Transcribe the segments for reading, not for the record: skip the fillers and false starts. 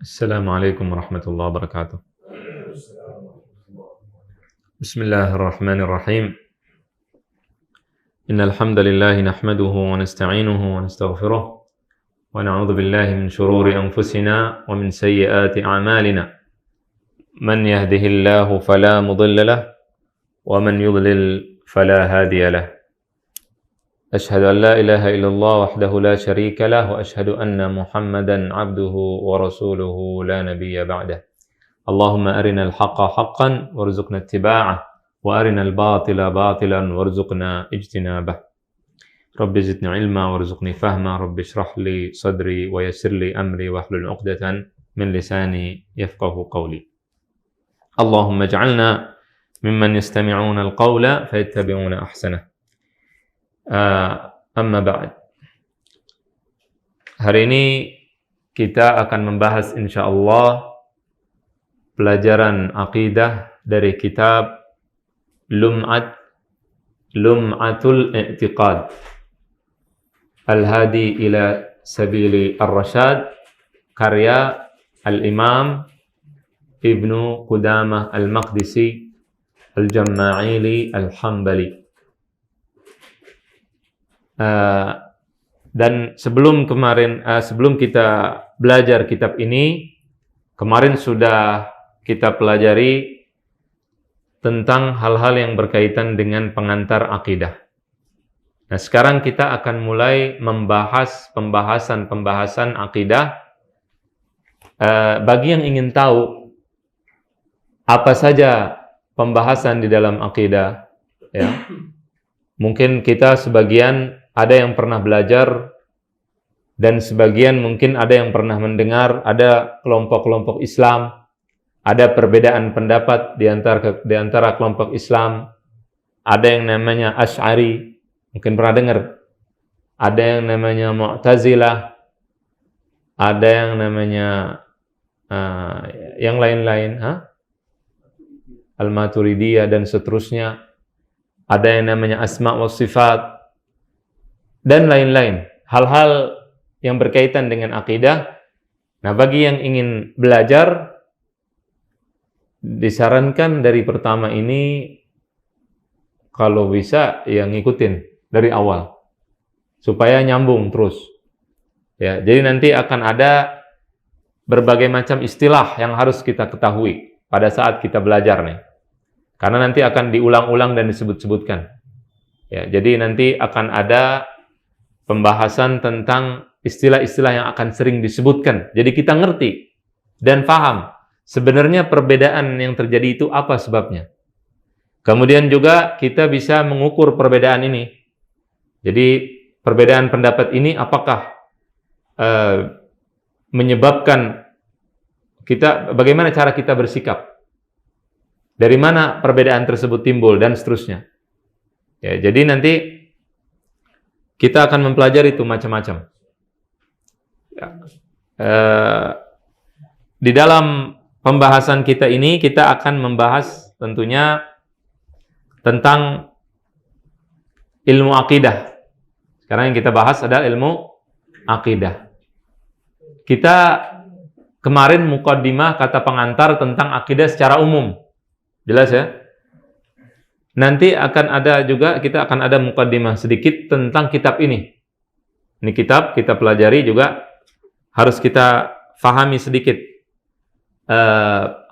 Assalamualaikum warahmatullahi wabarakatuh. Bismillahirrahmanirrahim. Innal hamdalillah nahmaduhu wa nasta'inuhu wa nastaghfiruh wa na'udzu billahi min shururi anfusina wa min sayyiati a'malina. Man yahdihillahu fala mudilla lahu wa man yudlil fala hadiya lahu. Ashhadu an la ilaha illallah wahdahu la syarika lah wa ashhadu anna Muhammadan abduhu wa rasuluhu la nabiyya ba'dah. Allahumma arinal haqqa haqqan warzuqna ittiba'ah wa arinal batila batilan warzuqna ijtinabah. Rabbi zidni ilma warzuqni fahma, rabbi shrah li sadri wa yassir li amri wahlul 'uqdatan min lisani yafqahu qawli. Allahumma ij'alna mimman yastami'una al-qawla fayattabi'una ahsanah. Amma ba'd. Hari ini kita akan membahas insyaallah pelajaran akidah dari kitab Lum'atul I'tiqad Al-Hadi ila Sabili Ar-Rasyad, karya Al-Imam Ibnu Qudamah Al-Maqdisi Al-Jamma'ili Al-Hambali. Dan sebelum kita belajar kitab ini, kemarin sudah kita pelajari tentang hal-hal yang berkaitan dengan pengantar akidah. Nah, sekarang kita akan mulai membahas pembahasan akidah. Bagi yang ingin tahu apa saja pembahasan di dalam akidah, ya, mungkin kita sebagian ada yang pernah belajar dan sebagian mungkin ada yang pernah mendengar ada kelompok-kelompok Islam, ada perbedaan pendapat di antara kelompok Islam. Ada yang namanya Asy'ari, mungkin pernah dengar. Ada yang namanya Mu'tazilah, ada yang namanya yang lain-lain, Al-Maturidiyah dan seterusnya. Ada yang namanya Asma' wa Sifat dan lain-lain, hal-hal yang berkaitan dengan akidah. Nah, bagi yang ingin belajar, disarankan dari pertama ini kalau bisa ya ngikutin dari awal supaya nyambung terus. Ya, jadi nanti akan ada berbagai macam istilah yang harus kita ketahui pada saat kita belajar nih. Karena nanti akan diulang-ulang dan disebut-sebutkan. Ya, jadi nanti akan ada pembahasan tentang istilah-istilah yang akan sering disebutkan. Jadi kita ngerti dan paham sebenarnya perbedaan yang terjadi itu apa sebabnya. Kemudian juga kita bisa mengukur perbedaan ini. Jadi perbedaan pendapat ini apakah menyebabkan kita, bagaimana cara kita bersikap, dari mana perbedaan tersebut timbul dan seterusnya. Ya, jadi nanti kita akan mempelajari itu macam-macam. Ya. Di dalam pembahasan kita ini kita akan membahas tentunya tentang ilmu akidah. Sekarang yang kita bahas adalah ilmu akidah. Kita kemarin muqaddimah, kata pengantar tentang akidah secara umum. Jelas ya? Nanti akan ada juga, kita akan ada muqaddimah sedikit tentang kitab ini. Ini kitab kita pelajari juga, harus kita fahami sedikit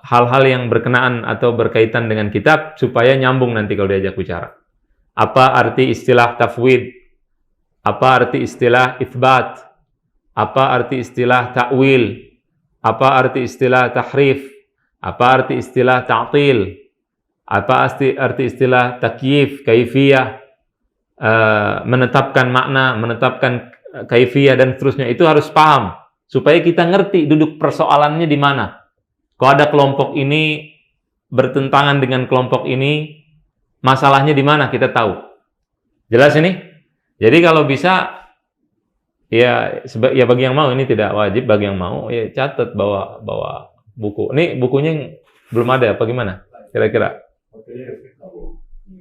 hal-hal yang berkenaan atau berkaitan dengan kitab supaya nyambung nanti kalau diajak bicara. Apa arti istilah tafwid? Apa arti istilah itsbat? Apa arti istilah ta'wil? Apa arti istilah tahrif? Apa arti istilah ta'til? Apa arti istilah takyif, kaifiyah, menetapkan makna, menetapkan kaifiyah dan seterusnya. Itu harus paham supaya kita ngerti duduk persoalannya di mana. Kalau ada kelompok ini bertentangan dengan kelompok ini, masalahnya di mana kita tahu. Jelas ini? Jadi kalau bisa ya bagi yang mau, ini tidak wajib, bagi yang mau ya catat, bawa buku. Ini bukunya belum ada apa gimana? Kira-kira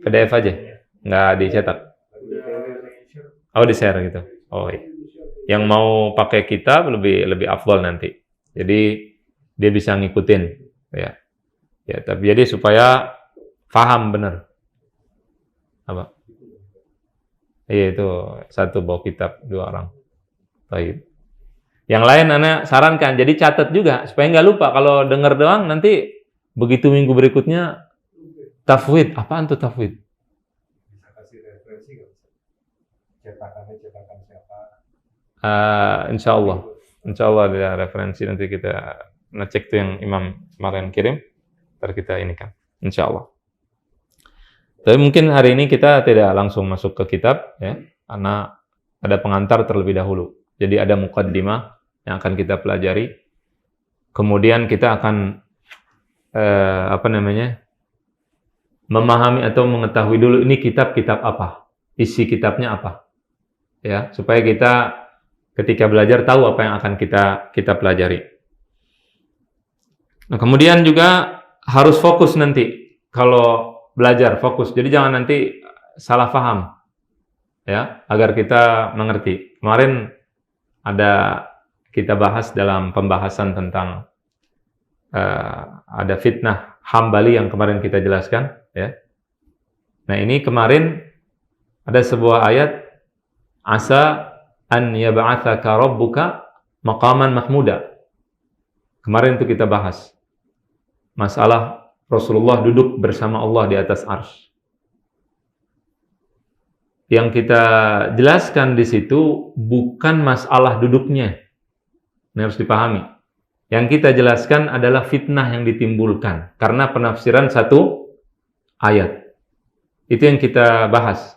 PDF aja, nggak dicetak. Oh, di-share gitu. Oh, iya. Yang mau pakai kitab lebih afdol nanti. Jadi dia bisa ngikutin, ya. Ya, tapi jadi supaya paham benar. Apa? Iya itu satu bawa kitab, 2 orang. Baik. Yang lain anak sarankan, jadi catat juga supaya nggak lupa. Kalau dengar doang nanti begitu minggu berikutnya tafwid. Apaan tuh tafwid? Bisa kasih referensi nggak? Cetakan siapa? Insya Allah ada referensi, nanti kita ngecek tuh yang Imam kemarin kirim, ntar kita ini kan, insya Allah. Tapi mungkin hari ini kita tidak langsung masuk ke kitab, ya, karena ada pengantar terlebih dahulu. Jadi ada muqaddimah yang akan kita pelajari. Kemudian kita akan memahami atau mengetahui dulu ini kitab apa, isi kitabnya apa, ya, supaya kita ketika belajar tahu apa yang akan kita pelajari. Nah, kemudian juga harus fokus nanti kalau belajar, fokus. Jadi jangan nanti salah paham, ya, agar kita mengerti. Kemarin ada kita bahas dalam pembahasan tentang ada fitnah Hambali yang kemarin kita jelaskan, ya. Nah, ini kemarin ada sebuah ayat, asa an yab'atsaka rabbuka maqaman mahmuda. Kemarin itu kita bahas masalah Rasulullah duduk bersama Allah di atas arsy. Yang kita jelaskan di situ bukan masalah duduknya. Ini harus dipahami. Yang kita jelaskan adalah fitnah yang ditimbulkan karena penafsiran satu ayat. Itu yang kita bahas.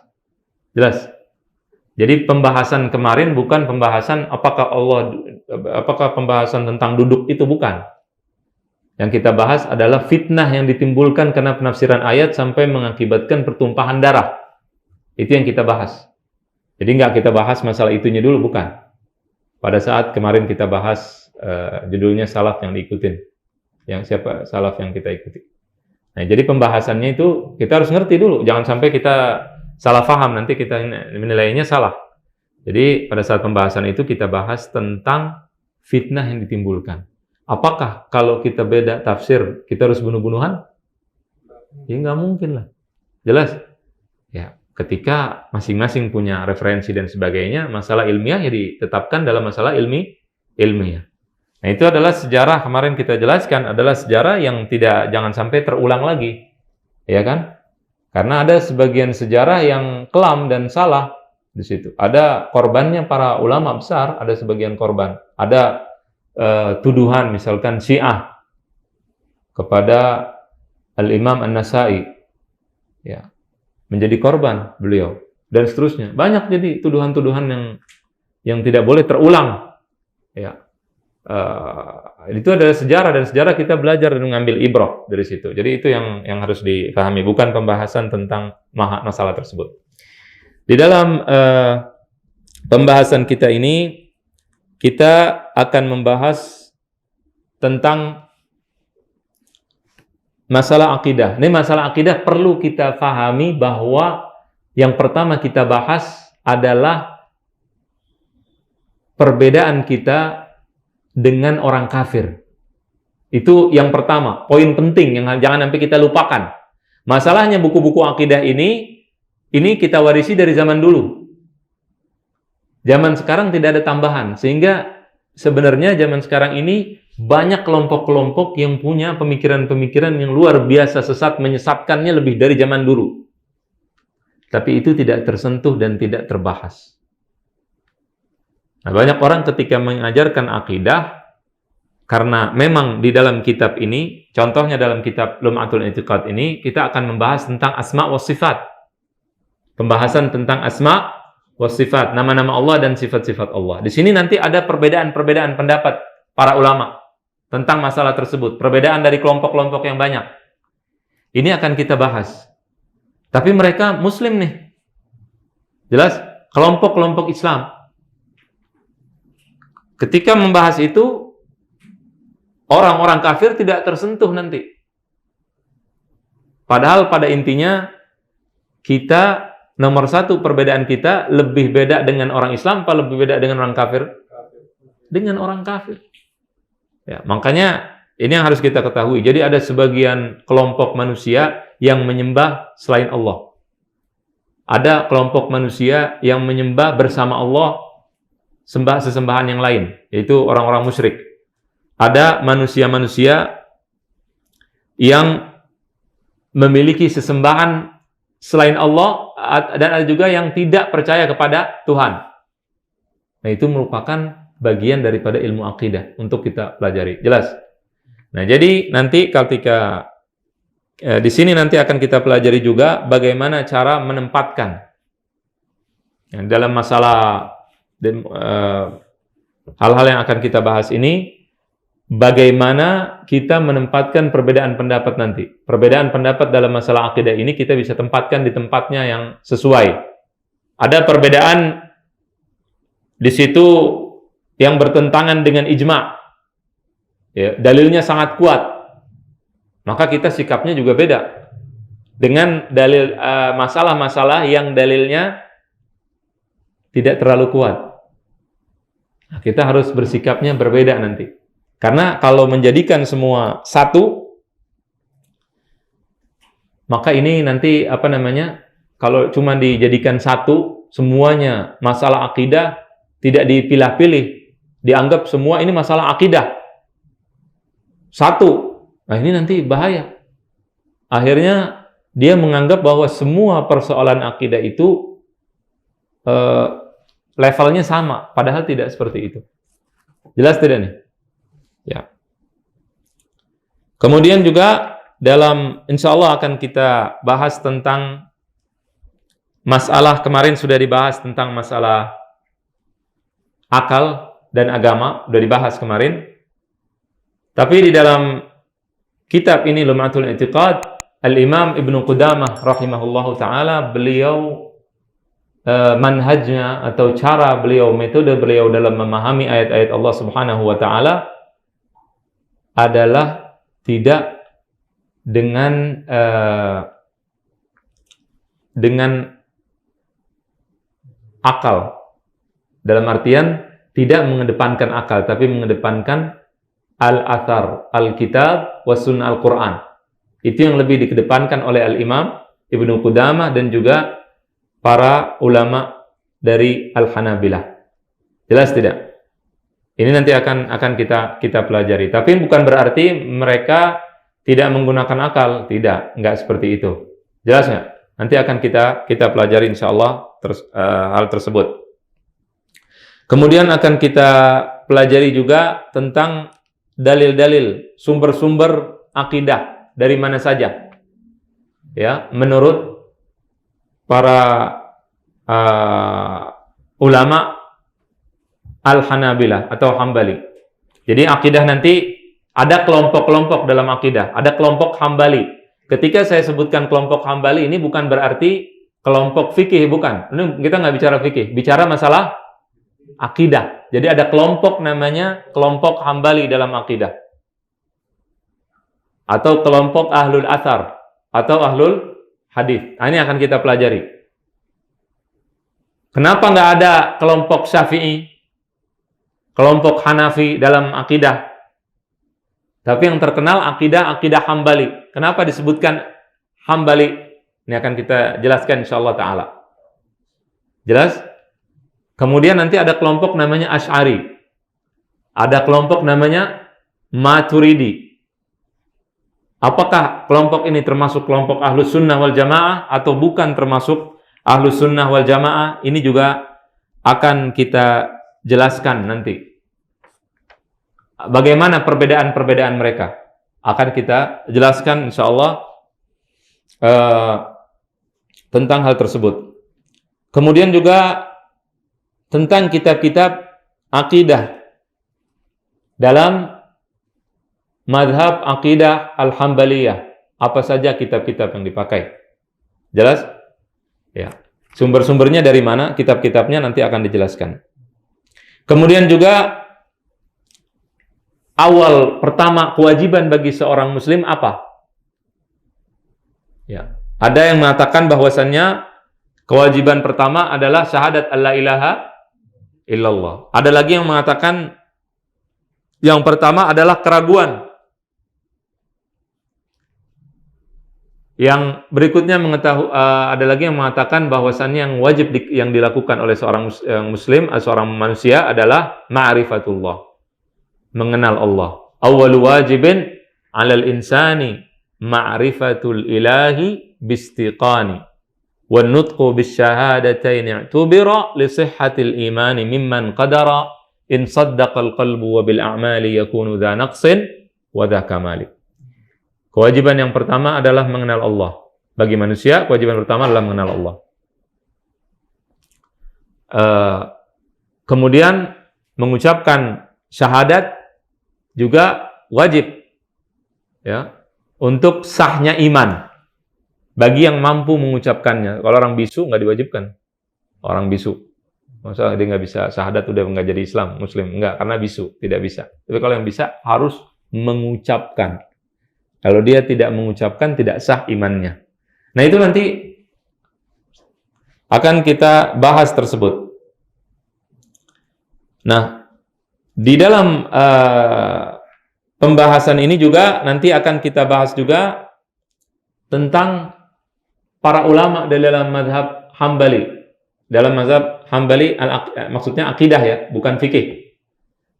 Jelas? Jadi pembahasan kemarin bukan pembahasan apakah pembahasan tentang duduk, itu bukan. Yang kita bahas adalah fitnah yang ditimbulkan karena penafsiran ayat sampai mengakibatkan pertumpahan darah. Itu yang kita bahas. Jadi nggak kita bahas masalah itunya dulu, bukan. Pada saat kemarin kita bahas judulnya salaf yang diikutin. Yang siapa salaf yang kita ikuti. Nah, jadi pembahasannya itu kita harus ngerti dulu. Jangan sampai kita salah paham, nanti kita menilainya salah. Jadi pada saat pembahasan itu kita bahas tentang fitnah yang ditimbulkan. Apakah kalau kita beda tafsir, kita harus bunuh-bunuhan? Ya nggak mungkin lah. Jelas? Ya, ketika masing-masing punya referensi dan sebagainya, masalah ilmiah ya ditetapkan dalam masalah ilmiah. Nah, itu adalah sejarah, kemarin kita jelaskan, adalah sejarah yang jangan sampai terulang lagi. Ya kan? Karena ada sebagian sejarah yang kelam dan salah di situ. Ada korbannya para ulama besar, ada sebagian korban. Ada tuduhan misalkan Syiah kepada Al-Imam An-Nasai, ya, menjadi korban beliau dan seterusnya. Banyak jadi tuduhan-tuduhan yang tidak boleh terulang, ya. Itu adalah sejarah, dan sejarah kita belajar dan mengambil ibrah dari situ. Jadi itu yang harus dipahami, bukan pembahasan tentang masalah tersebut. Di dalam pembahasan kita ini kita akan membahas tentang masalah akidah. Ini masalah akidah perlu kita pahami bahwa yang pertama kita bahas adalah perbedaan kita dengan orang kafir. Itu yang pertama, poin penting yang jangan sampai kita lupakan. Masalahnya buku-buku akidah ini kita warisi dari zaman dulu. Zaman sekarang tidak ada tambahan, sehingga sebenarnya zaman sekarang ini banyak kelompok-kelompok yang punya pemikiran-pemikiran yang luar biasa sesat, menyesatkannya lebih dari zaman dulu. Tapi itu tidak tersentuh dan tidak terbahas. Nah, banyak orang ketika mengajarkan akidah, karena memang di dalam kitab ini, contohnya dalam kitab Lum'atul I'tiqad ini, kita akan membahas tentang asma wa sifat. Pembahasan tentang asma wa sifat, nama-nama Allah dan sifat-sifat Allah. Di sini nanti ada perbedaan-perbedaan pendapat para ulama tentang masalah tersebut, perbedaan dari kelompok-kelompok yang banyak. Ini akan kita bahas. Tapi mereka muslim nih. Jelas? Kelompok-kelompok Islam. Ketika membahas itu, orang-orang kafir tidak tersentuh nanti. Padahal pada intinya, kita, nomor satu perbedaan kita, lebih beda dengan orang Islam, apa lebih beda dengan orang kafir? Dengan orang kafir. Ya, makanya Ini yang harus kita ketahui. Jadi ada sebagian kelompok manusia yang menyembah selain Allah. Ada kelompok manusia yang menyembah bersama Allah sesembahan yang lain, yaitu orang-orang musyrik. Ada manusia-manusia yang memiliki sesembahan selain Allah, dan ada juga yang tidak percaya kepada Tuhan. Nah, itu merupakan bagian daripada ilmu akidah untuk kita pelajari. Jelas? Nah, jadi nanti ketika di sini nanti akan kita pelajari juga bagaimana cara menempatkan dalam masalah hal-hal yang akan kita bahas ini, bagaimana kita menempatkan perbedaan pendapat nanti. Perbedaan pendapat dalam masalah akidah ini kita bisa tempatkan di tempatnya yang sesuai. Ada perbedaan di situ yang bertentangan dengan ijma'. Ya, dalilnya sangat kuat. Maka kita sikapnya juga beda dengan dalil masalah-masalah yang dalilnya tidak terlalu kuat. Nah, kita harus bersikapnya berbeda nanti. Karena kalau menjadikan semua satu, maka ini nanti kalau cuma dijadikan satu, semuanya masalah akidah tidak dipilah-pilih, dianggap semua ini masalah akidah. Satu. Nah, ini nanti bahaya. Akhirnya dia menganggap bahwa semua persoalan akidah itu levelnya sama, padahal tidak seperti itu. Jelas tidak nih? Ya. Kemudian juga insya Allah akan kita bahas tentang masalah, kemarin sudah dibahas tentang masalah akal dan agama, sudah dibahas kemarin. Tapi di dalam kitab ini Lum'atul I'tiqad, Al-Imam Ibnu Qudamah rahimahullahu ta'ala, beliau manhajnya atau cara beliau, metode beliau dalam memahami ayat-ayat Allah subhanahu wa ta'ala adalah tidak dengan akal. Dalam artian tidak mengedepankan akal, tapi mengedepankan al-athar, al-kitab, wa sunnah al-Quran. Itu yang lebih dikedepankan oleh Al-Imam Ibnu Qudamah dan juga para ulama dari Al-Hanabilah. Jelas tidak? Ini nanti akan kita pelajari. Tapi bukan berarti mereka tidak menggunakan akal. Tidak, enggak seperti itu. Jelas nggak? Nanti akan kita pelajari insyaallah hal tersebut. Kemudian akan kita pelajari juga tentang dalil-dalil, sumber-sumber akidah dari mana saja. Ya, menurut para ulama Al-Hanabilah atau Hambali. Jadi akidah nanti ada kelompok-kelompok dalam akidah, ada kelompok Hambali. Ketika saya sebutkan kelompok Hambali ini bukan berarti kelompok fikih, bukan. Ini kita nggak bicara fikih, bicara masalah akidah. Jadi ada kelompok namanya kelompok Hambali dalam akidah. Atau kelompok Ahlul Athar atau Ahlul Hadis. Ini akan kita pelajari. Kenapa nggak ada kelompok Syafi'i, kelompok Hanafi dalam akidah? Tapi yang terkenal akidah Hambali. Kenapa disebutkan Hambali? Ini akan kita jelaskan insyaallah ta'ala. Jelas? Kemudian nanti ada kelompok namanya Asy'ari. Ada kelompok namanya Maturidi. Apakah kelompok ini termasuk kelompok Ahlus Sunnah wal Jamaah atau bukan termasuk Ahlus Sunnah wal Jamaah? Ini juga akan kita jelaskan nanti. Bagaimana perbedaan-perbedaan mereka? Akan kita jelaskan insyaallah tentang hal tersebut. Kemudian juga tentang kitab-kitab akidah dalam madhab akidah Al-Hambaliyah. Apa saja kitab-kitab yang dipakai? Jelas? Ya. Sumber-sumbernya dari mana? Kitab-kitabnya nanti akan dijelaskan. Kemudian juga awal pertama kewajiban bagi seorang muslim apa? Ya. Ada yang mengatakan bahwasannya kewajiban pertama adalah syahadat alla ilaha illallah. Ada lagi yang mengatakan yang pertama adalah keraguan Yang berikutnya ada lagi yang mengatakan bahwasannya yang wajib yang dilakukan oleh seorang muslim, seorang manusia adalah ma'rifatullah, mengenal Allah. Awwalu wajibin 'alal insani ma'rifatul ilahi bistiqani wan nutqu bisyahadatayn i'tubira li sihhatil imani mimman qadara in saddaqal qalbu wa bil a'mali yakunu dha naqsin wa dha kamali. Kewajiban yang pertama adalah mengenal Allah. Bagi manusia, kewajiban pertama adalah mengenal Allah. Kemudian mengucapkan syahadat juga wajib, ya, untuk sahnya iman. Bagi yang mampu mengucapkannya. Kalau orang bisu nggak diwajibkan. Orang bisu, masa dia nggak bisa syahadat udah nggak jadi Islam, Muslim? Enggak, karena bisu, tidak bisa. Tapi kalau yang bisa harus mengucapkan. Kalau dia tidak mengucapkan, tidak sah imannya. Nah, itu nanti akan kita bahas tersebut. Nah, di dalam pembahasan ini juga nanti akan kita bahas juga tentang para ulama dalam mazhab Hambali. Dalam mazhab Hambali, maksudnya akidah ya, bukan fikih.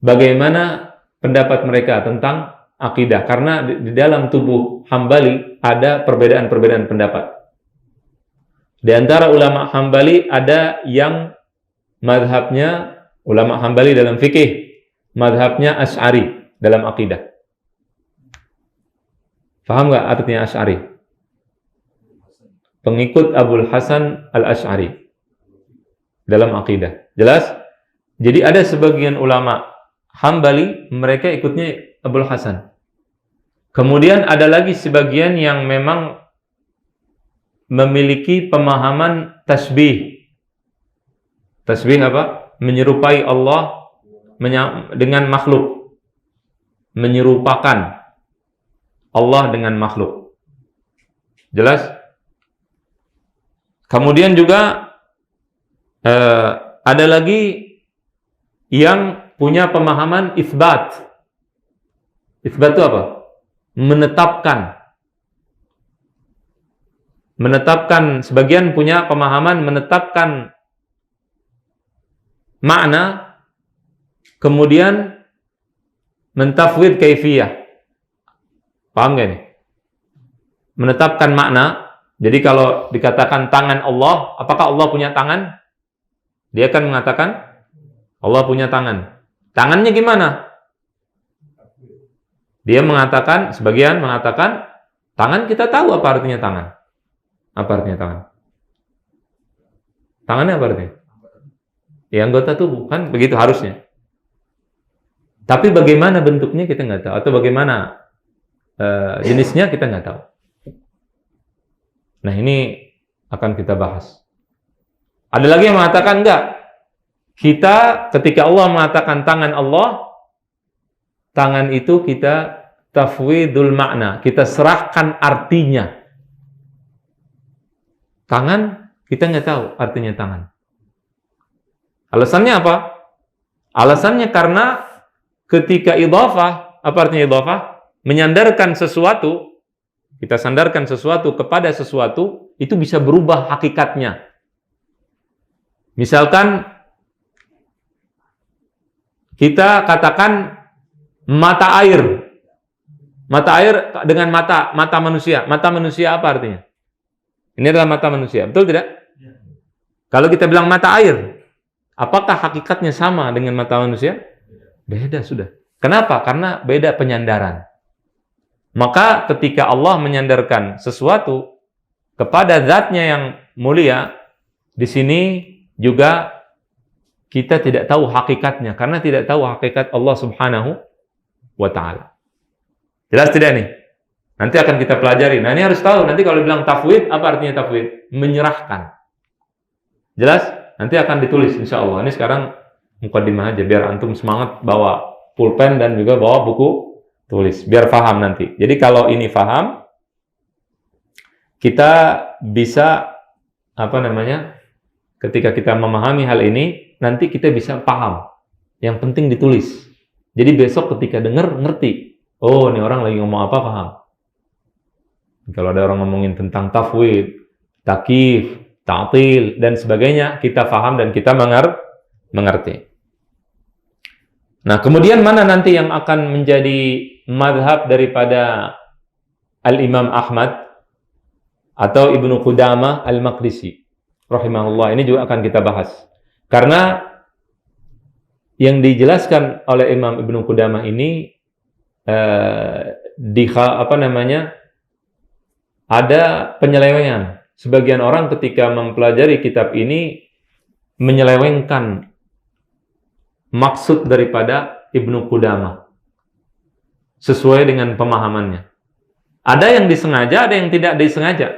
Bagaimana pendapat mereka tentang akidah, karena di dalam tubuh Hambali ada perbedaan-perbedaan pendapat. Di antara ulama Hambali ada yang madhabnya, ulama Hambali dalam fikih, madhabnya Asy'ari dalam akidah. Paham nggak artinya Asy'ari? Pengikut Abul Hasan Al-Asy'ari dalam akidah. Jelas? Jadi ada sebagian ulama Hambali, mereka ikutnya Abul Hasan. Kemudian ada lagi sebagian yang memang memiliki pemahaman tasbih. Tasbih apa? Menyerupai Allah dengan makhluk. Menyerupakan Allah dengan makhluk. Jelas? Kemudian juga ada lagi yang punya pemahaman isbat. Isbat itu apa? Menetapkan, sebagian punya pemahaman menetapkan makna, kemudian mentafwid kaifiyah. Paham gak nih? Menetapkan makna. Jadi kalau dikatakan tangan Allah, apakah Allah punya tangan? Dia akan mengatakan Allah punya tangan. Tangannya gimana? Dia mengatakan, sebagian mengatakan, tangan kita tahu apa artinya tangan. Apa artinya tangan? Tangannya apa artinya? Ya, anggota tubuh, kan begitu harusnya. Tapi bagaimana bentuknya kita nggak tahu, atau bagaimana jenisnya kita nggak tahu. Nah, ini akan kita bahas. Ada lagi yang mengatakan enggak. Kita ketika Allah mengatakan tangan Allah, tangan itu kita tafwidul makna, kita serahkan artinya. Tangan, kita nggak tahu artinya tangan. Alasannya apa? Alasannya karena ketika idhafah, apa artinya idhafah? Menyandarkan sesuatu, kita sandarkan sesuatu kepada sesuatu, itu bisa berubah hakikatnya. Misalkan, kita katakan mata air. Mata air dengan mata manusia. Mata manusia apa artinya? Ini adalah mata manusia. Betul tidak? Kalau kita bilang mata air, apakah hakikatnya sama dengan mata manusia? Beda sudah. Kenapa? Karena beda penyandaran. Maka ketika Allah menyandarkan sesuatu kepada zatnya yang mulia, di sini juga kita tidak tahu hakikatnya, karena tidak tahu hakikat Allah Subhanahu wa ta'ala. Jelas tidak nih? Nanti akan kita pelajari. Nah, ini harus tahu. Nanti kalau bilang tafwid, apa artinya tafwid? Menyerahkan. Jelas? Nanti akan ditulis insya Allah. Ini sekarang mukaddimah aja, biar antum semangat bawa pulpen dan juga bawa buku tulis, biar paham nanti. Jadi kalau ini paham, kita bisa ketika kita memahami hal ini, nanti kita bisa paham. Yang penting ditulis. Jadi besok ketika dengar, ngerti. Oh, ini orang lagi ngomong apa, paham. Kalau ada orang ngomongin tentang tafwid, takyif, ta'til dan sebagainya, kita paham dan kita mengerti. Nah, kemudian mana nanti yang akan menjadi madhab daripada Al-Imam Ahmad atau Ibnu Qudamah Al-Maqdisi rahimahullah, ini juga akan kita bahas. Karena yang dijelaskan oleh Imam Ibnu Qudamah ini ada penyelewengan. Sebagian orang ketika mempelajari kitab ini menyelewengkan maksud daripada Ibnu Qudamah sesuai dengan pemahamannya. Ada yang disengaja, ada yang tidak disengaja.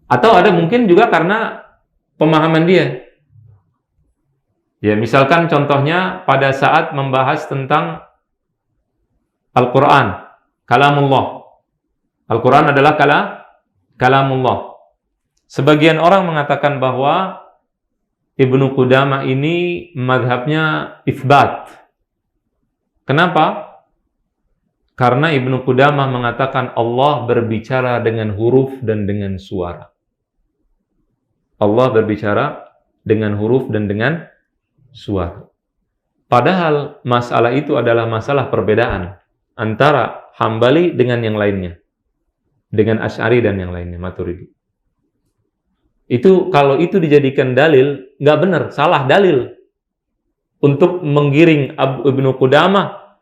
Atau ada mungkin juga karena pemahaman dia. Ya, misalkan contohnya pada saat membahas tentang Al-Quran, kalamullah. Al-Quran adalah kalamullah. Sebagian orang mengatakan bahwa Ibnu Qudamah ini madhabnya itsbat. Kenapa? Karena Ibnu Qudamah mengatakan Allah berbicara dengan huruf dan dengan suara. Allah berbicara dengan huruf dan dengan suara. Padahal masalah itu adalah masalah perbedaan antara Hambali dengan yang lainnya. Dengan Asy'ari dan yang lainnya, Maturidi. Itu kalau itu dijadikan dalil, nggak benar, salah dalil untuk menggiring Ibnu Qudamah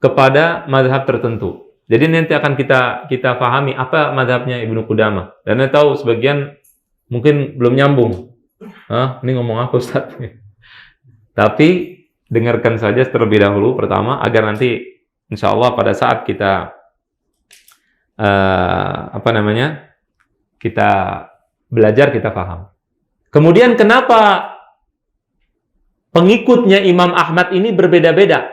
kepada mazhab tertentu. Jadi nanti akan kita pahami apa mazhabnya Ibnu Qudamah. Dan saya tahu sebagian mungkin belum nyambung. Ini ngomong apa Ustaz? Tapi dengarkan saja terlebih dahulu pertama agar nanti insya Allah pada saat kita kita belajar, kita paham. Kemudian kenapa pengikutnya Imam Ahmad ini berbeda-beda?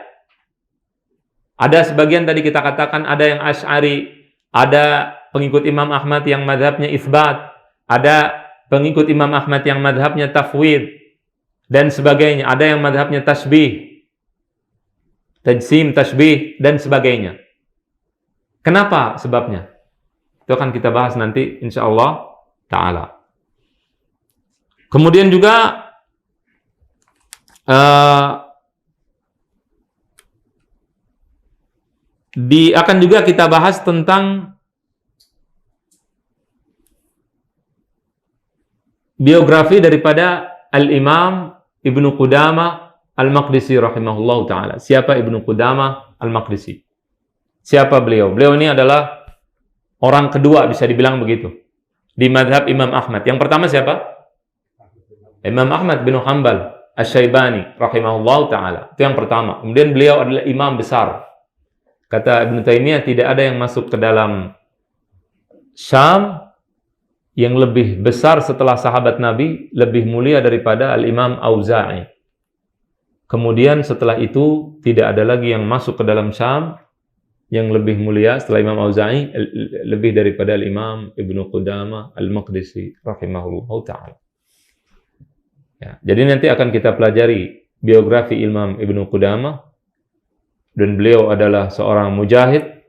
Ada sebagian tadi kita katakan ada yang Asy'ari, ada pengikut Imam Ahmad yang madhabnya itsbat, ada pengikut Imam Ahmad yang madhabnya tafwid, dan sebagainya. Ada yang madhabnya tasbih, tajsim, tasbih, dan sebagainya. Kenapa sebabnya? Itu akan kita bahas nanti insyaallah ta'ala. Kemudian juga akan juga kita bahas tentang biografi daripada Al-Imam Ibnu Qudamah Al-Maqdisi rahimahullahu ta'ala. Siapa Ibnu Qudamah Al-Maqdisi? Siapa beliau? Beliau ini adalah orang kedua, bisa dibilang begitu, di madhab Imam Ahmad. Yang pertama siapa? Imam Ahmad bin Hanbal Asy-Syaibani rahimahullahu ta'ala. Itu yang pertama. Kemudian beliau adalah imam besar. Kata Ibnu Taimiyah, tidak ada yang masuk ke dalam Syam yang lebih besar setelah sahabat Nabi, lebih mulia daripada Al-Imam Auza'i. Kemudian setelah itu tidak ada lagi yang masuk ke dalam Syam yang lebih mulia setelah Imam Auza'i, lebih daripada Al-Imam Ibnu Qudamah Al-Maqdisi rahimahullahu ta'ala. Ya, jadi nanti akan kita pelajari biografi Imam Ibnu Qudamah, dan beliau adalah seorang mujahid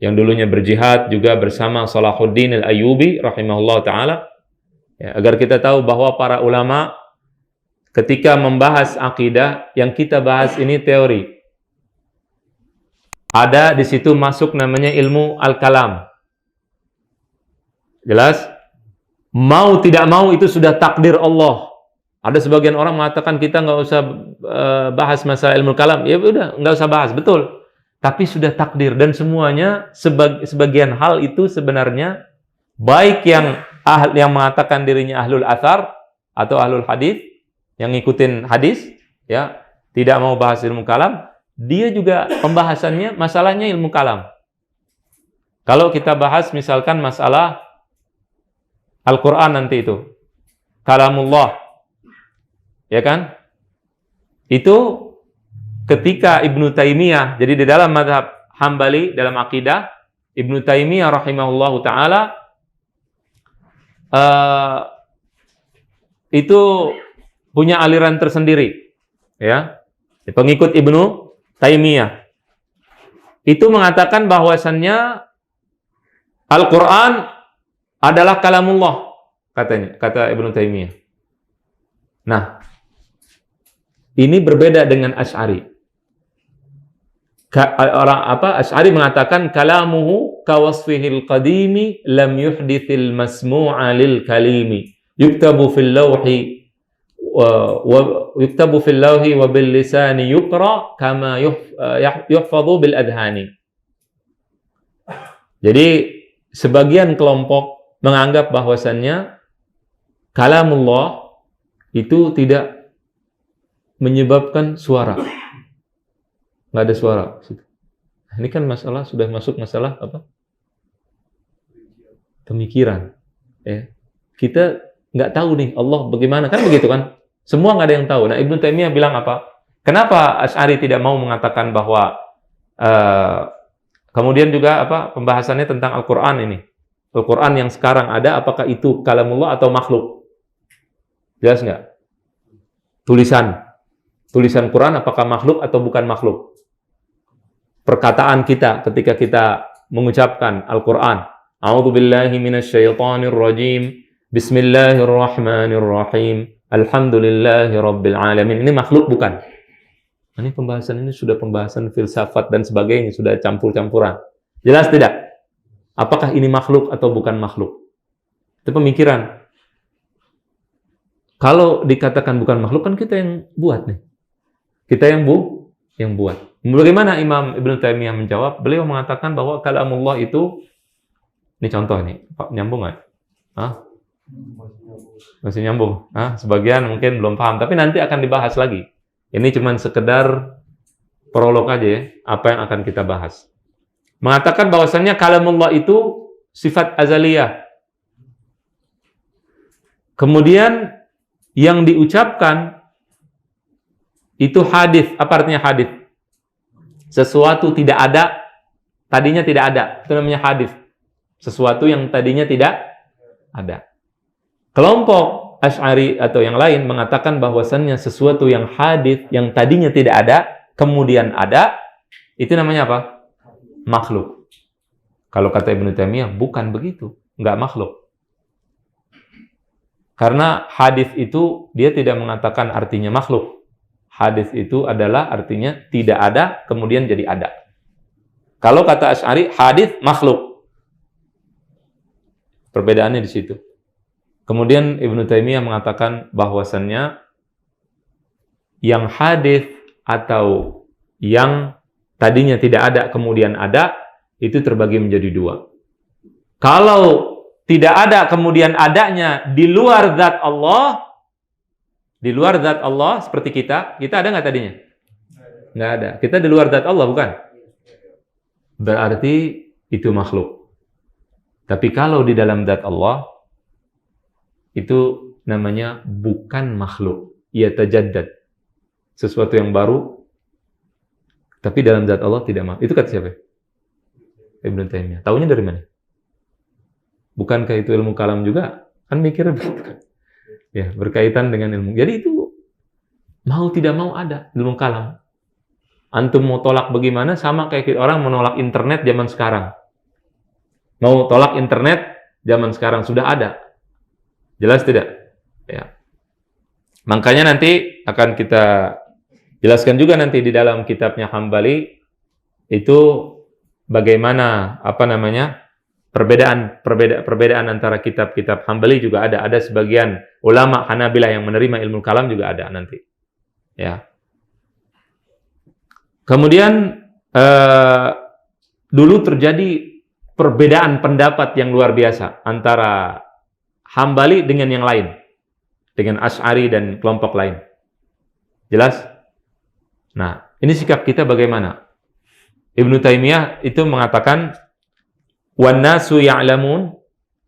yang dulunya berjihad juga bersama Salahuddin Al-Ayyubi rahimahullahu ta'ala. Ya, agar kita tahu bahwa para ulama ketika membahas akidah, yang kita bahas ini teori. Ada di situ masuk namanya ilmu al-kalam. Jelas? Mau tidak mau itu sudah takdir Allah. Ada sebagian orang mengatakan kita nggak usah bahas masalah ilmu kalam. Ya udah, nggak usah bahas, betul. Tapi sudah takdir, dan semuanya sebagian hal itu sebenarnya baik yang mengatakan dirinya ahlul athar atau ahlul hadis, yang ngikutin hadis, ya, tidak mau bahas ilmu kalam, dia juga pembahasannya masalahnya ilmu kalam. Kalau kita bahas misalkan masalah Al-Quran nanti itu kalamullah, ya kan? Itu ketika Ibnu Taimiyah, jadi di dalam mazhab Hambali dalam akidah, Ibnu Taimiyah rahimahullahu ta'ala itu punya aliran tersendiri, ya, pengikut Ibnu Taimiyah itu mengatakan bahwasannya Al-Quran adalah kalamullah, katanya, kata Ibnu Taimiyah. Nah, ini berbeda dengan Asy'ari. Asy'ari mengatakan kalamuhu kawasfihil qadimi lam yuhdithil masmu'a lil kalimi yuktabu fil lawhi yuktabu fil lawhi wa bil lisani yuqra kama yuhfadhu bil adhani. Jadi sebagian kelompok menganggap bahwasannya kalamullah itu tidak menyebabkan suara. Nggak ada suara. Ini kan masalah, sudah masuk masalah apa? Pemikiran. Ya. Kita nggak tahu nih Allah bagaimana, kan begitu kan? Semua nggak ada yang tahu. Nah, Ibnu Taimiyah bilang apa? Kenapa Asy'ari tidak mau mengatakan bahwa kemudian juga apa pembahasannya tentang Al-Quran ini? Al-Quran yang sekarang ada, apakah itu kalamullah atau makhluk? Jelas nggak? Tulisan Quran apakah makhluk atau bukan makhluk? Perkataan kita ketika kita mengucapkan Al-Quran, A'udzubillahi minasyaitonirrajim, Bismillahirrahmanirrahim, Alhamdulillahi Rabbil Alamin. Ini makhluk bukan? Ini pembahasan ini sudah pembahasan filsafat dan sebagainya, sudah campur-campuran. Jelas tidak? Apakah ini makhluk atau bukan makhluk? Itu pemikiran. Kalau dikatakan bukan makhluk, kan kita yang buat nih. Kita yang buat. Bagaimana Imam Ibnu Taimiyah menjawab? Beliau mengatakan bahwa kalamullah itu, ini contoh nih, Pak, nyambung nggak? Hah? Masih nyambung? Hah? Sebagian mungkin belum paham, tapi nanti akan dibahas lagi. Ini cuma sekedar prolog aja ya, apa yang akan kita bahas. Mengatakan bahwasannya kalamullah itu sifat azaliyah. Kemudian yang diucapkan itu hadis. Apa artinya hadis? Sesuatu tidak ada, tadinya tidak ada. Itu namanya hadis. Sesuatu yang tadinya tidak ada. Kelompok Asy'ari atau yang lain mengatakan bahwasannya sesuatu yang hadis, yang tadinya tidak ada, kemudian ada, itu namanya apa? Makhluk. Kalau kata Ibnu Taimiyah, bukan begitu. Enggak makhluk. Karena hadis itu dia tidak mengatakan artinya makhluk. Hadis itu adalah artinya tidak ada, kemudian jadi ada. Kalau kata Asy'ari, hadis makhluk. Perbedaannya di situ. Kemudian Ibnu Taimiyah mengatakan bahwasannya yang hadis atau yang tadinya tidak ada, kemudian ada, itu terbagi menjadi dua. Kalau tidak ada, kemudian adanya di luar zat Allah, seperti kita ada nggak tadinya? Nggak ada. Kita di luar zat Allah, bukan? Berarti itu makhluk. Tapi kalau di dalam zat Allah, itu namanya bukan makhluk. Ia tajaddad. Sesuatu yang baru, tapi dalam zat Allah tidak makhluk. Itu kata siapa? Ibnu Taimiyah. Taunya dari mana? Bukankah itu ilmu kalam juga? Kan mikir begitu. Ya, berkaitan dengan ilmu. Jadi itu mau tidak mau ada ilmu kalam. Antum mau tolak bagaimana, sama kayak orang menolak internet zaman sekarang. Mau tolak internet zaman sekarang, sudah ada. Jelas tidak? Ya. Makanya nanti akan kita jelaskan juga nanti di dalam kitabnya Hambali itu bagaimana perbedaan antara kitab-kitab Hambali juga ada. Ada sebagian ulama Hanabilah yang menerima ilmu kalam juga ada nanti. Ya. Kemudian dulu terjadi perbedaan pendapat yang luar biasa antara Hambali dengan yang lain, dengan Asy'ari dan kelompok lain. Jelas? Nah, ini sikap kita bagaimana? Ibnu Taimiyah itu mengatakan, "Wan nasu ya'lamun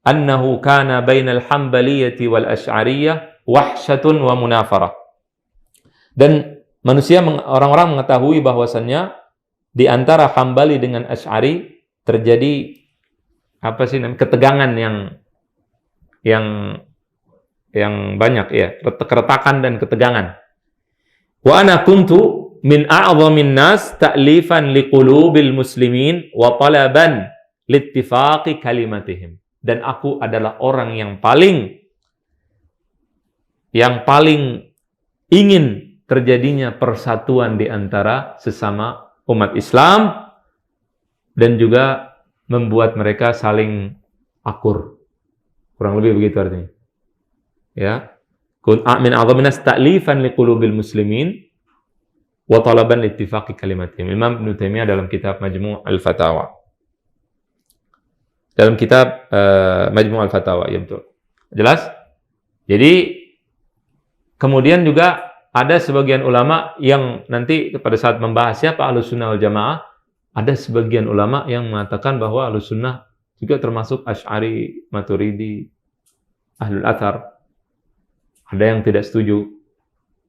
annahu kana bainal Hambaliyyati wal Asy'ariyyah wahsyatun wa munafarah." Dan manusia, orang-orang mengetahui bahwasannya di antara Hambali dengan Asy'ari terjadi ketegangan yang banyak ya, keretakan dan ketegangan. Wa ana kuntu min a'zamin nas ta'lifan liqulubil muslimin wa talaban littifaqi kalimatihim. Dan aku adalah orang yang paling ingin terjadinya persatuan di antara sesama umat Islam dan juga membuat mereka saling akur. Kurang lebih begitu artinya. Ya. Kun min a'dhaminas ta'lifan liqulubil muslimin wa talaban littifaqi kalimatihim. Imam Ibnu Taimiyah dalam kitab Majmu' al-Fatawa. Dalam kitab Majmu' al-Fatawa, ya betul. Jelas? Jadi kemudian juga ada sebagian ulama yang nanti pada saat membahas siapa Ahlussunnah wal Jamaah, ada sebagian ulama yang mengatakan bahwa Ahlussunnah juga termasuk Asy'ari, Maturidi, Ahlul Athar. Ada yang tidak setuju.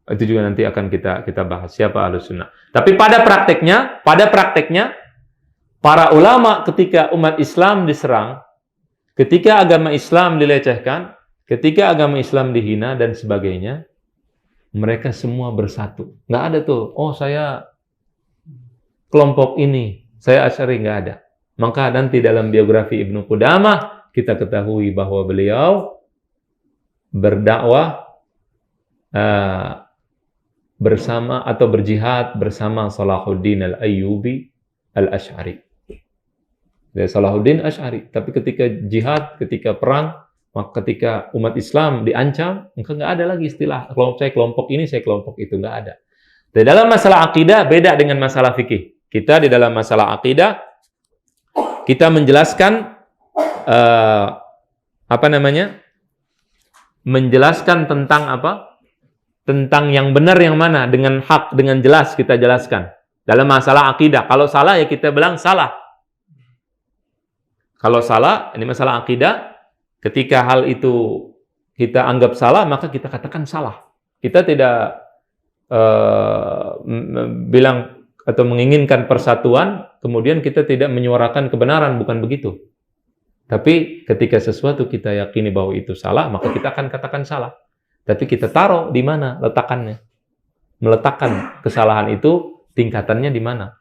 Itu juga nanti akan kita bahas siapa Ahlussunnah. Tapi pada prakteknya para ulama ketika umat Islam diserang, ketika agama Islam dilecehkan, ketika agama Islam dihina dan sebagainya, mereka semua bersatu. Nggak ada tuh, oh saya kelompok ini, saya Asy'ari, nggak ada. Maka nanti dalam biografi Ibnu Qudamah kita ketahui bahwa beliau berdakwah bersama atau berjihad bersama Salahuddin al-Ayyubi al-Asy'ari. Dari Salahuddin Asy'ari. Tapi ketika jihad, ketika perang, maka ketika umat Islam diancam, maka nggak ada lagi istilah saya kelompok ini, saya kelompok itu, nggak ada. Di dalam masalah akidah beda dengan masalah fikih. Kita di dalam masalah akidah kita menjelaskan menjelaskan tentang apa? Tentang yang benar yang mana, dengan hak, dengan jelas kita jelaskan. Dalam masalah akidah, kalau salah ya kita bilang salah. Kalau salah, ini masalah akidah, ketika hal itu kita anggap salah, maka kita katakan salah. Kita tidak bilang atau menginginkan persatuan, kemudian kita tidak menyuarakan kebenaran, bukan begitu. Tapi ketika sesuatu kita yakini bahwa itu salah, maka kita akan katakan salah. Tapi kita taruh di mana letakannya. Meletakkan kesalahan itu tingkatannya di mana.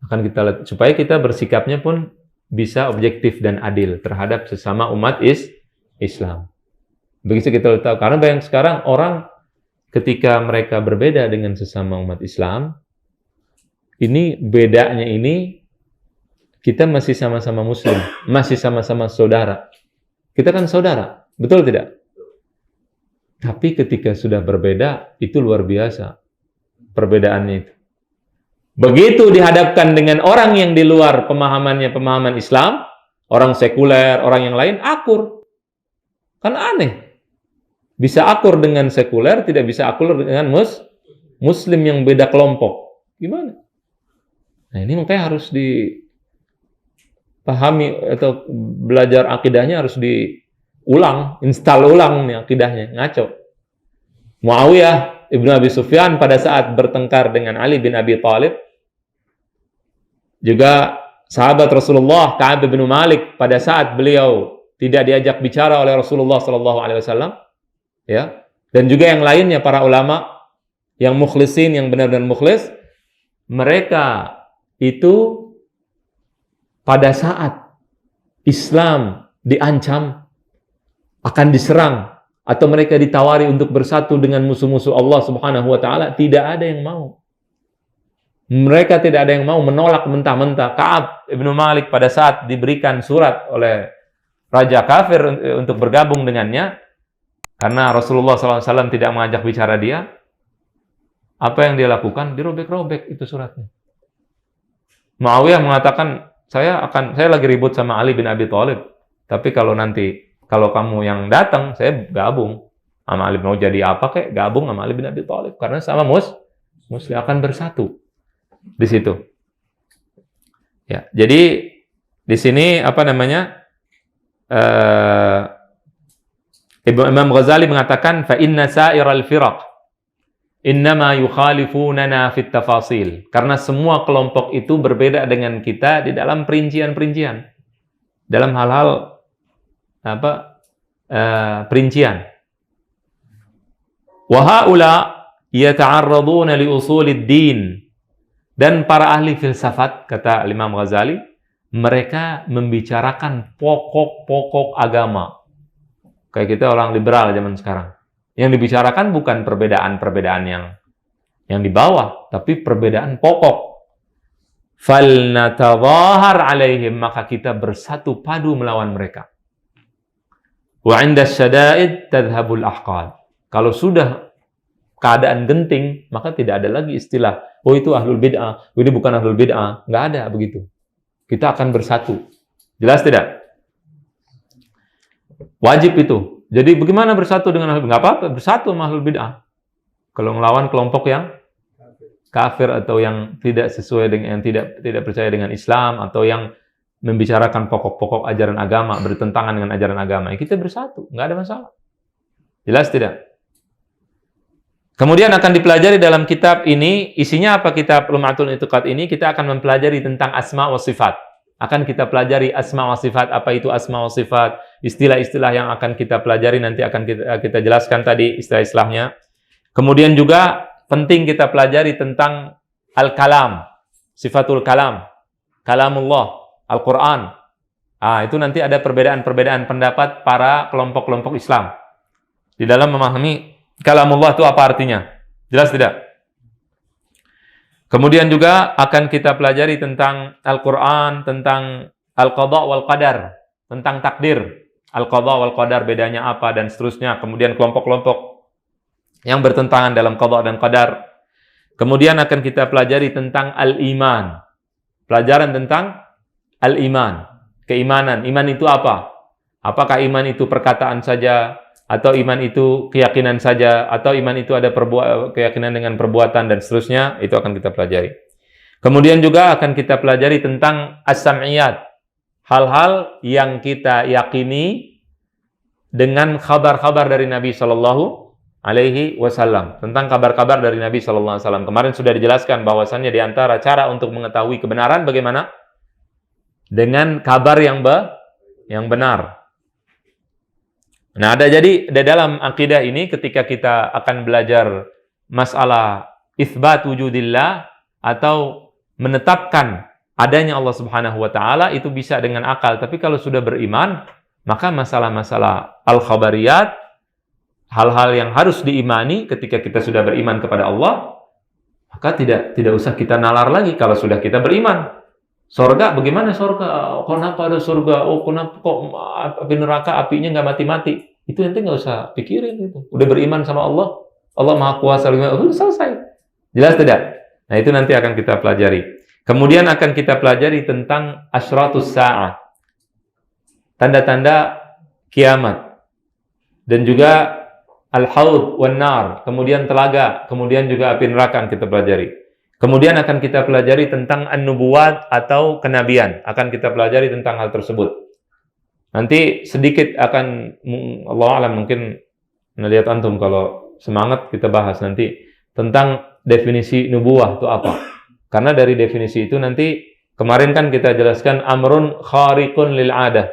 Akan kita supaya kita bersikapnya pun bisa objektif dan adil terhadap sesama umat Islam. Begitu kita tahu. Karena banyak sekarang orang ketika mereka berbeda dengan sesama umat Islam, ini bedanya ini kita masih sama-sama muslim, masih sama-sama saudara. Kita kan saudara, betul tidak? Tapi ketika sudah berbeda, itu luar biasa perbedaannya itu. Begitu dihadapkan dengan orang yang di luar pemahaman Islam, orang sekuler, orang yang lain, akur. Kan aneh. Bisa akur dengan sekuler, tidak bisa akur dengan muslim yang beda kelompok. Gimana? Nah ini makanya harus dipahami atau belajar akidahnya harus install ulang nih akidahnya, ngaco. Muawiyah Ibnu Abi Sufyan pada saat bertengkar dengan Ali bin Abi Thalib, juga sahabat Rasulullah Ka'ab bin Malik pada saat beliau tidak diajak bicara oleh Rasulullah SAW, ya, dan juga yang lainnya para ulama yang mukhlisin, yang benar-benar mukhlis, mereka itu pada saat Islam diancam akan diserang atau mereka ditawari untuk bersatu dengan musuh-musuh Allah Subhanahu wa taala, tidak ada yang mau. Mereka tidak ada yang mau, menolak mentah-mentah. Ka'ab bin Malik pada saat diberikan surat oleh raja kafir untuk bergabung dengannya, karena Rasulullah SAW tidak mengajak bicara dia, apa yang dia lakukan? Dirobek-robek itu suratnya. Muawiyah mengatakan, saya lagi ribut sama Ali bin Abi Thalib, tapi kalau kamu yang datang, saya gabung sama Ali, mau jadi apa kek, gabung sama Ali bin Abi Thalib, karena sama muslim akan bersatu di situ. Ya, jadi di sini Imam Ghazali mengatakan fa inna sa'iral firaq innama yukhalifunana fit tafasil. Karena semua kelompok itu berbeda dengan kita di dalam perincian-perincian. Dalam hal-hal perincian. Wa haula yata'arraduna li usulid din. Dan para ahli filsafat, kata Imam Ghazali, mereka membicarakan pokok-pokok agama. Kayak kita orang liberal zaman sekarang. Yang dibicarakan bukan perbedaan-perbedaan yang di bawah, tapi perbedaan pokok. Falnatadhahar alaihim, maka kita bersatu padu melawan mereka. Wa 'inda syada'id tadhhabul ahqad. Kalau sudah keadaan genting, maka tidak ada lagi istilah, oh itu ahlul bid'ah, oh ini bukan ahlul bid'ah. Nggak ada begitu. Kita akan bersatu. Jelas tidak? Wajib itu. Jadi bagaimana bersatu dengan ahlul bid'ah? Nggak apa-apa, bersatu sama ahlul bid'ah. Kalau ngelawan kelompok yang kafir atau yang tidak sesuai dengan, yang tidak percaya dengan Islam, atau yang membicarakan pokok-pokok ajaran agama, bertentangan dengan ajaran agama, ya kita bersatu, nggak ada masalah. Jelas tidak? Kemudian akan dipelajari dalam kitab ini, isinya apa kitab Lum'atul I'tiqad ini? Kita akan mempelajari tentang asma wa sifat. Akan kita pelajari asma wa sifat, apa itu asma wa sifat, istilah-istilah yang akan kita pelajari, nanti akan kita jelaskan tadi istilah-istilahnya. Kemudian juga penting kita pelajari tentang al-kalam, sifatul kalam, kalamullah, Al-Quran. Itu nanti ada perbedaan-perbedaan pendapat para kelompok-kelompok Islam di dalam memahami kalamullah itu apa artinya. Jelas tidak? Kemudian juga akan kita pelajari tentang Al-Quran, tentang Al-Qadha wal Qadar, tentang takdir. Al-Qadha wal Qadar bedanya apa, dan seterusnya. Kemudian kelompok-kelompok yang bertentangan dalam Qadha dan Qadar. Kemudian akan kita pelajari tentang Al-Iman. Pelajaran tentang Al-Iman. Keimanan. Iman itu apa? Apakah iman itu perkataan saja? Atau iman itu keyakinan saja, atau iman itu ada keyakinan dengan perbuatan, dan seterusnya. Itu akan kita pelajari. Kemudian juga akan kita pelajari tentang as-sam'iyat, hal-hal yang kita yakini dengan kabar-kabar dari Nabi Shallallahu Alaihi Wasallam, tentang kabar-kabar dari Nabi Shallallahu Alaihi Wasallam. Kemarin sudah dijelaskan bahwasannya di antara cara untuk mengetahui kebenaran bagaimana? Dengan kabar yang benar. Nah, jadi dalam akidah ini ketika kita akan belajar masalah itsbat wujudillah atau menetapkan adanya Allah Subhanahu wa taala, itu bisa dengan akal, tapi kalau sudah beriman, maka masalah-masalah al-khabariyat, hal-hal yang harus diimani ketika kita sudah beriman kepada Allah, maka tidak usah kita nalar lagi kalau sudah kita beriman. Surga, bagaimana surga? Kenapa ada surga? Oh, kenapa kok api neraka apinya nggak mati-mati? Itu nanti nggak usah pikirin itu. Udah beriman sama Allah, Allah Maha Kuasa, udah selesai. Jelas tidak? Nah, itu nanti akan kita pelajari. Kemudian akan kita pelajari tentang asyratus sa'ah, tanda-tanda kiamat, dan juga al-haud wan nar, kemudian telaga, kemudian juga api neraka akan kita pelajari. Kemudian akan kita pelajari tentang an-nubuwat atau kenabian. Akan kita pelajari tentang hal tersebut. Nanti sedikit akan, Allah alam, mungkin melihat antum kalau semangat kita bahas nanti tentang definisi nubuwah itu apa. Karena dari definisi itu nanti, kemarin kan kita jelaskan amrun khariqun lil adah.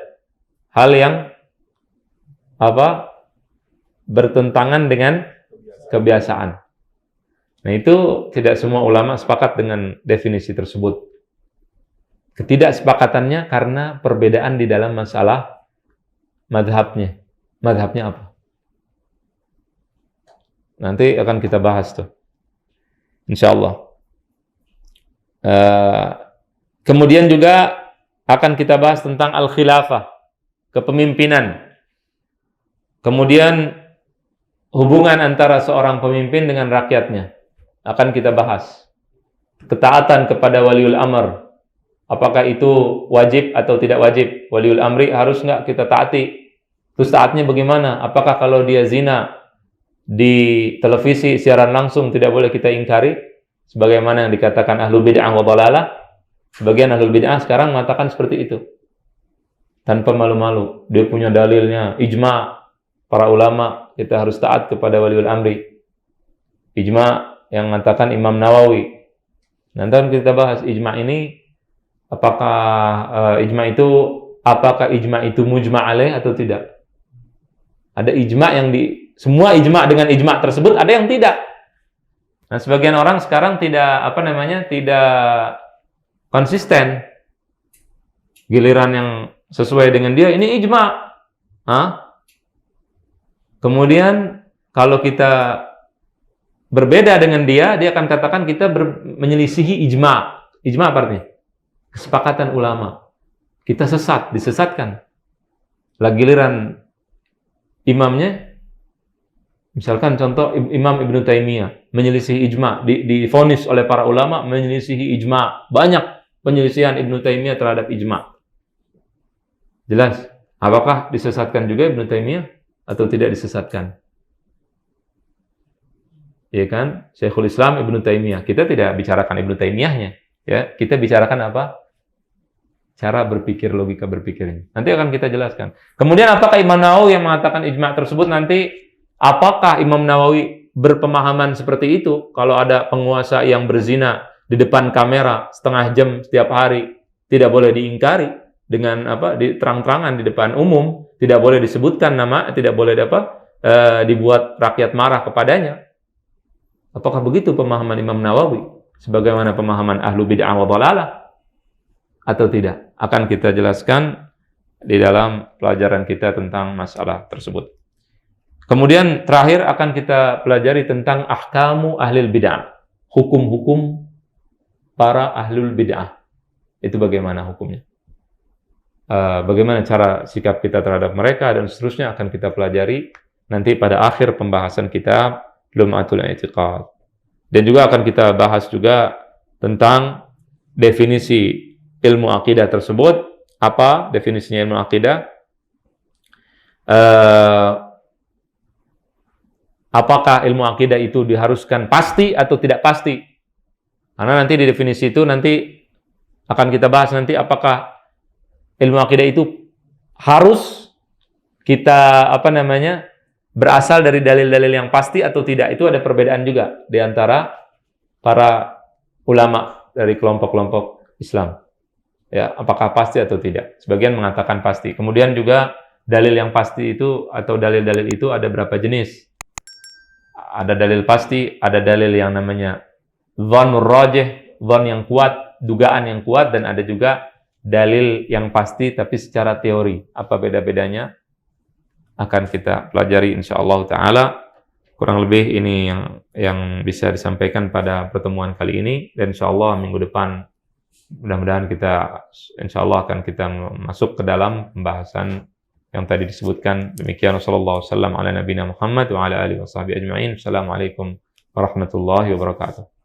Hal yang bertentangan dengan kebiasaan. Nah, itu tidak semua ulama sepakat dengan definisi tersebut. Ketidaksepakatannya karena perbedaan di dalam masalah madhabnya. Madhabnya apa? Nanti akan kita bahas tuh, insyaallah. Kemudian juga akan kita bahas tentang al-khilafah, kepemimpinan. Kemudian hubungan antara seorang pemimpin dengan rakyatnya akan kita bahas. Ketaatan kepada waliul amr, apakah itu wajib atau tidak wajib? Waliul amri harus nggak kita taati? Terus taatnya bagaimana? Apakah kalau dia zina di televisi siaran langsung tidak boleh kita ingkari? Sebagaimana yang dikatakan ahlul bid'ah wa dhalalah. Sebagian ahlul bid'ah sekarang mengatakan seperti itu. Tanpa malu-malu. Dia punya dalilnya, ijma' para ulama, kita harus taat kepada waliul amri. Ijma' yang mengatakan Imam Nawawi. Nanti kita bahas ijma' ini, apakah ijma' itu mujma' alaih atau tidak? Ada ijma' yang semua ijma' dengan ijma' tersebut, ada yang tidak. Nah, sebagian orang sekarang tidak konsisten. Giliran yang sesuai dengan dia, ini ijma'. Kemudian kalau kita berbeda dengan dia akan katakan kita menyelisihi ijma'. Ijma' apa artinya? Kesepakatan ulama. Kita disesatkan. Lah giliran imamnya, misalkan contoh Imam Ibnu Taimiyah menyelisihi ijma', divonis oleh para ulama menyelisihi ijma'. Banyak penyelisihan Ibnu Taimiyah terhadap ijma'. Jelas? Apakah disesatkan juga Ibnu Taimiyah atau tidak disesatkan? Ya kan? Syekhul Islam Ibnu Taimiyah. Kita tidak bicarakan Ibnu Taimiyahnya, ya. Kita bicarakan apa? Cara berpikir, logika berpikirnya. Nanti akan kita jelaskan. Kemudian apakah Imam Nawawi yang mengatakan ijma' tersebut nanti, apakah Imam Nawawi berpemahaman seperti itu? Kalau ada penguasa yang berzina di depan kamera setengah jam setiap hari, tidak boleh diingkari dengan terang-terangan di depan umum, tidak boleh disebutkan nama, tidak boleh dibuat rakyat marah kepadanya. Apakah begitu pemahaman Imam Nawawi? Sebagaimana pemahaman ahlu bid'ah wa dhalalah? Atau tidak? Akan kita jelaskan di dalam pelajaran kita tentang masalah tersebut. Kemudian terakhir akan kita pelajari tentang ahkamu ahlil bid'ah. Hukum-hukum para ahlul bid'ah. Itu bagaimana hukumnya? Bagaimana cara sikap kita terhadap mereka dan seterusnya akan kita pelajari nanti pada akhir pembahasan kitab Lum'atul I'tiqad. Dan juga akan kita bahas juga tentang definisi ilmu akidah tersebut. Apa definisinya ilmu akidah? Apakah ilmu akidah itu diharuskan pasti atau tidak pasti? Karena nanti di definisi itu nanti akan kita bahas nanti apakah ilmu akidah itu harus kita berasal dari dalil-dalil yang pasti atau tidak. Itu ada perbedaan juga di antara para ulama dari kelompok-kelompok Islam. Ya, apakah pasti atau tidak? Sebagian mengatakan pasti. Kemudian juga dalil yang pasti itu atau dalil-dalil itu ada berapa jenis? Ada dalil pasti, ada dalil yang namanya dhannur rajih, dhann yang kuat, dugaan yang kuat, dan ada juga dalil yang pasti tapi secara teori. Apa beda-bedanya? Akan kita pelajari insyaallah taala. Kurang lebih ini yang bisa disampaikan pada pertemuan kali ini, dan insyaallah minggu depan mudah-mudahan kita insyaallah akan kita masuk ke dalam pembahasan yang tadi disebutkan. Demikian, sallallahu wasallam ala nabiyina Muhammad wa ala alihi washabihi ajma'in. Assalamualaikum warahmatullahi wabarakatuh.